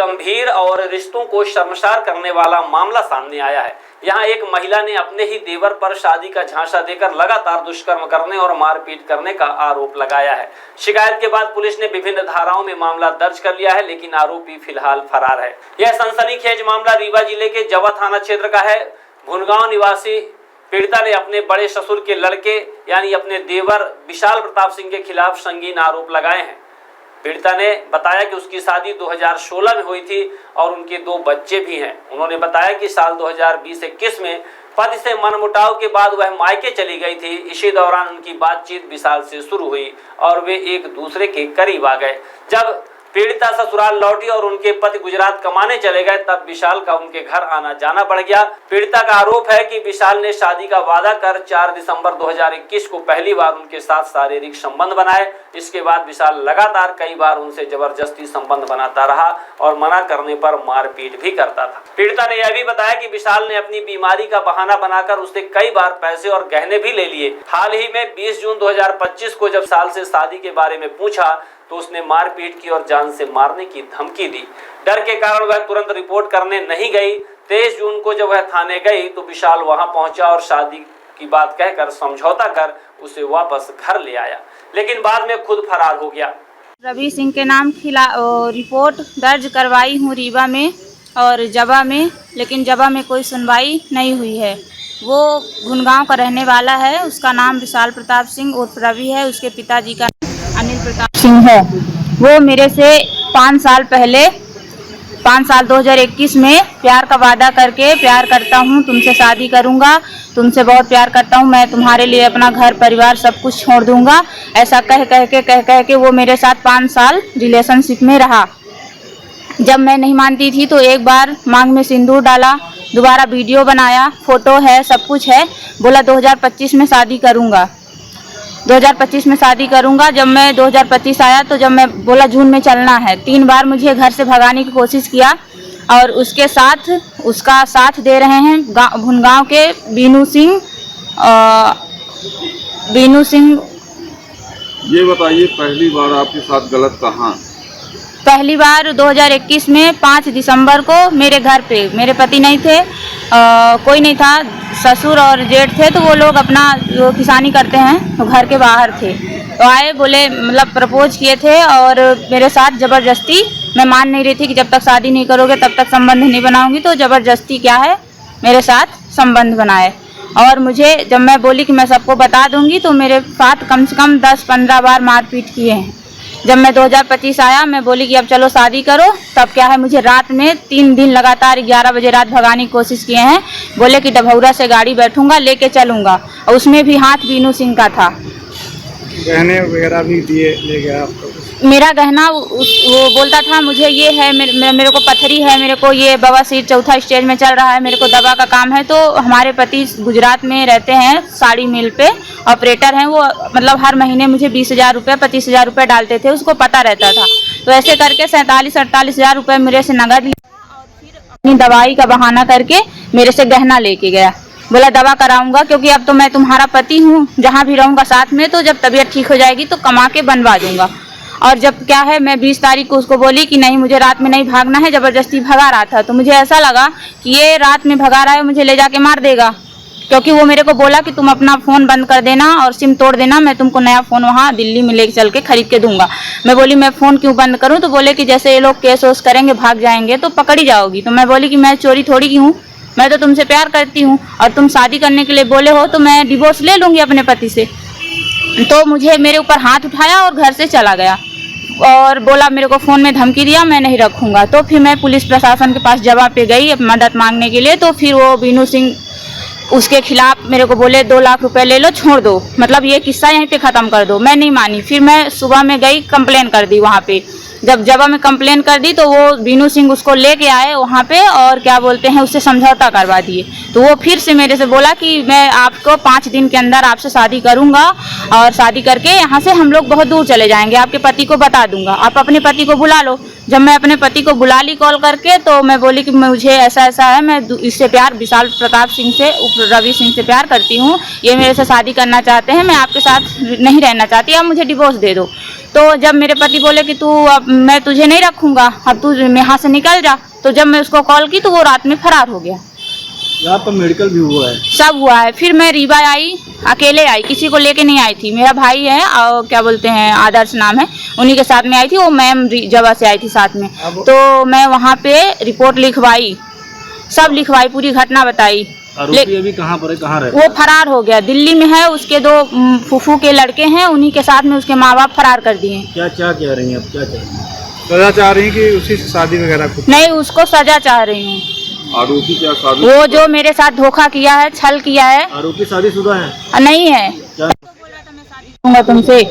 गंभीर और रिश्तों को शर्मसार करने वाला मामला सामने आया है। यहाँ एक महिला ने अपने ही देवर पर शादी का झांसा देकर लगातार दुष्कर्म करने और मारपीट करने का आरोप लगाया है। शिकायत के बाद पुलिस ने विभिन्न धाराओं में मामला दर्ज कर लिया है, लेकिन आरोपी फिलहाल फरार है। यह सनसनीखेज मामला रीवा जिले के जवा थाना क्षेत्र का है। भुनगांव निवासी पीड़िता ने अपने बड़े ससुर के लड़के यानी अपने देवर विशाल प्रताप सिंह के खिलाफ संगीन आरोप लगाए हैं। पीड़िता ने बताया कि उसकी शादी 2016 में हुई थी और उनके 2 बच्चे भी हैं। उन्होंने बताया कि साल 2020-21 में पति से मनमुटाव के बाद वह मायके चली गई थी। इसी दौरान उनकी बातचीत विशाल से शुरू हुई और वे एक दूसरे के करीब आ गए। जब पीड़िता ससुराल लौटी और उनके पति गुजरात कमाने चले गए, तब विशाल का उनके घर आना जाना बढ़ गया। पीड़िता का आरोप है कि विशाल ने शादी का वादा कर 4 दिसंबर 2021 को पहली बार उनके साथ शारीरिक संबंध बनाए। इसके बाद विशाल लगातार कई बार उनसे जबरदस्ती संबंध बनाता रहा और मना करने पर मारपीट भी करता था। पीड़िता ने यह भी बताया कि विशाल ने अपनी बीमारी का बहाना बनाकर उससे कई बार पैसे और गहने भी ले लिए। हाल ही में 20 जून 2025 को जब विशाल से शादी के बारे में पूछा तो उसने मारपीट की और जान से मारने की धमकी दी। डर के कारण वह तुरंत रिपोर्ट करने नहीं गई। 23 जून को जब वह थाने गई तो विशाल वहां पहुंचा और शादी की बात कहकर समझौता कर उसे वापस घर ले आया, लेकिन बाद में खुद फरार हो गया। रवि सिंह के नाम रिपोर्ट दर्ज करवाई हूँ रीवा में और जवा में, लेकिन जवा में कोई सुनवाई नहीं हुई है। वो भुनगांव का रहने वाला है। उसका नाम विशाल प्रताप सिंह उर्फ रवि है। उसके पिताजी का अनिल प्रताप सिंह है। वो मेरे से 5 साल पहले 2021 में प्यार का वादा करके, प्यार करता हूँ, तुमसे शादी करूँगा, तुमसे बहुत प्यार करता हूँ, मैं तुम्हारे लिए अपना घर परिवार सब कुछ छोड़ दूँगा, ऐसा कह के वो मेरे साथ 5 साल रिलेशनशिप में रहा। जब मैं नहीं मानती थी तो एक बार मांग में सिंदूर डाला, दोबारा वीडियो बनाया, फोटो है, सब कुछ है। बोला 2025 में शादी करूँगा, 2025 में शादी करूंगा। जब मैं 2025 आया तो जब मैं बोला जून में चलना है, 3 बार मुझे घर से भगाने की कोशिश किया और उसका साथ दे रहे हैं भुनगांव के बीनू सिंह। ये बताइए पहली बार आपके साथ गलत कहाँ? पहली बार 2021 में 5 दिसंबर को मेरे घर पे, मेरे पति नहीं थे, कोई नहीं था, ससुर और जेठ थे, तो वो लोग अपना जो किसानी करते हैं तो घर के बाहर थे। तो आए, बोले मतलब प्रपोज किए थे और मेरे साथ ज़बरदस्ती, मैं मान नहीं रही थी कि जब तक शादी नहीं करोगे तब तक संबंध नहीं बनाऊंगी, तो ज़बरदस्ती क्या है मेरे साथ संबंध बनाए। और मुझे जब मैं बोली कि मैं सबको बता दूंगी तो मेरे साथ कम से कम 10-15 बार मारपीट किए हैं। जब मैं 2025 आया, मैं बोली कि अब चलो शादी करो, तब क्या है मुझे रात में 3 दिन लगातार 11 बजे रात भगाने की कोशिश किए हैं। बोले कि डभौरा से गाड़ी बैठूंगा, लेके चलूंगा, और उसमें भी हाथ बीनू सिंह का था। गहने वगैरह भी दिए ले गया आपको? मेरा गहना वो बोलता था मुझे ये है, मेरे को पथरी है, मेरे को ये बवासीर 4था स्टेज में चल रहा है, मेरे को दवा का काम है। तो हमारे पति गुजरात में रहते हैं, साड़ी मिल पे ऑपरेटर हैं वो, मतलब हर महीने मुझे 20,000 रुपये 25,000 रुपये डालते थे, उसको पता रहता था। तो ऐसे करके 47-48,000 रुपये मेरे से नगद लिया और फिर अपनी दवाई का बहाना करके मेरे से गहना लेके गया। बोला दवा कराऊंगा, क्योंकि अब तो मैं तुम्हारा पति हूँ, जहाँ भी रहूँगा साथ में, तो जब तबीयत ठीक हो जाएगी तो कमा के बनवा दूंगा। और जब क्या है मैं 20 तारीख को उसको बोली कि नहीं मुझे रात में नहीं भागना है, ज़बरदस्ती भगा रहा था, तो मुझे ऐसा लगा कि ये रात में भगा रहा है, मुझे ले जाके मार देगा, क्योंकि वो मेरे को बोला कि तुम अपना फ़ोन बंद कर देना और सिम तोड़ देना, मैं तुमको नया फ़ोन वहाँ दिल्ली में लेके चल के खरीद के दूंगा। मैं बोली मैं फ़ोन क्यों बंद करूँ? तो बोले कि जैसे ये लोग केस वोस करेंगे, भाग जाएंगे तो पकड़ी जाओगी। तो मैं बोली कि मैं चोरी थोड़ी की हूँ, मैं तो तुमसे प्यार करती हूँ और तुम शादी करने के लिए बोले हो तो मैं डिवोर्स ले लूँगी अपने पति से। तो मुझे मेरे ऊपर हाथ उठाया और घर से चला गया और बोला मेरे को फ़ोन में धमकी दिया, मैं नहीं रखूँगा। तो फिर मैं पुलिस प्रशासन के पास जवा पे गई मदद मांगने के लिए। तो फिर वो बीनू सिंह उसके खिलाफ मेरे को बोले 2 लाख रुपए ले लो, छोड़ दो, मतलब ये किस्सा यहीं पे ख़त्म कर दो। मैं नहीं मानी, फिर मैं सुबह में गई, कंप्लेन कर दी वहाँ पे। जब जवा में कंप्लेन कर दी तो वो बीनू सिंह उसको लेके आए वहाँ पे और क्या बोलते हैं उससे समझौता करवा दिए। तो वो फिर से मेरे से बोला कि मैं आपको 5 दिन के अंदर आपसे शादी करूँगा और शादी करके यहाँ से हम लोग बहुत दूर चले जाएंगे, आपके पति को बता दूंगा, आप अपने पति को बुला लो। जब मैं अपने पति को बुला ली कॉल करके, तो मैं बोली कि मुझे ऐसा ऐसा है, मैं इससे प्यार विशाल प्रताप सिंह से, रवि सिंह से प्यार करती हूँ, ये मेरे से शादी करना चाहते हैं, मैं आपके साथ नहीं रहना चाहती, आप मुझे डिवोर्स दे दो। तो जब मेरे पति बोले कि तू अब मैं तुझे नहीं रखूंगा, अब तू यहाँ से निकल जा, तो जब मैं उसको कॉल की तो वो रात में फरार हो गया। यहाँ पर मेडिकल भी हुआ है, सब हुआ है। फिर मैं रीवा आई, अकेले आई, किसी को लेके नहीं आई थी। मेरा भाई है और क्या बोलते हैं आदर्श नाम है, उन्हीं के साथ में आई थी। वो मैम जवा से आई थी साथ में। तो मैं वहाँ पे रिपोर्ट लिखवाई, सब लिखवाई, पूरी घटना बताई। आरोपी अभी कहाँ पर है, कहाँ रहता वो फरार हो गया, दिल्ली में है। उसके 2 फूफू के लड़के हैं, उन्हीं के साथ में उसके माँ बाप फरार कर दिए। क्या क्या कह रही हैं आप, क्या चाह रही हैं? सजा चाह रही हैं कि उसी से शादी वगैरह कुछ? नहीं, उसको सजा चाह रही हूँ। आरोपी क्या शादी? वो जो मेरे साथ धोखा किया है, छल किया है। आरोपी शादीशुदा है? नहीं है। क्या दूंगा तुमसे,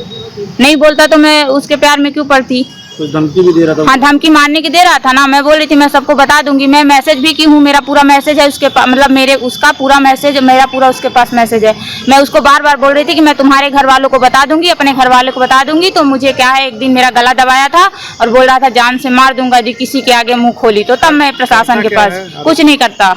नहीं बोलता तो मैं उसके प्यार में क्यों पड़ती। कुछ धमकी भी दे रहा था? हाँ, धमकी मारने की दे रहा था ना। मैं बोल रही थी मैं सबको बता दूंगी। मैं मैसेज भी की हूँ, मेरा पूरा मैसेज है उसके पास, मतलब मेरे उसका पूरा मैसेज, मेरा पूरा उसके पास मैसेज है। मैं उसको बार बार बोल रही थी कि मैं तुम्हारे घर वालों को बता दूंगी, अपने घर वालों को बता दूंगी। तो मुझे क्या है, एक दिन मेरा गला दबाया था और बोल रहा था जान से मार दूंगा यदि किसी के आगे मुंह खोली। तो तब मैं प्रशासन के पास, कुछ नहीं करता।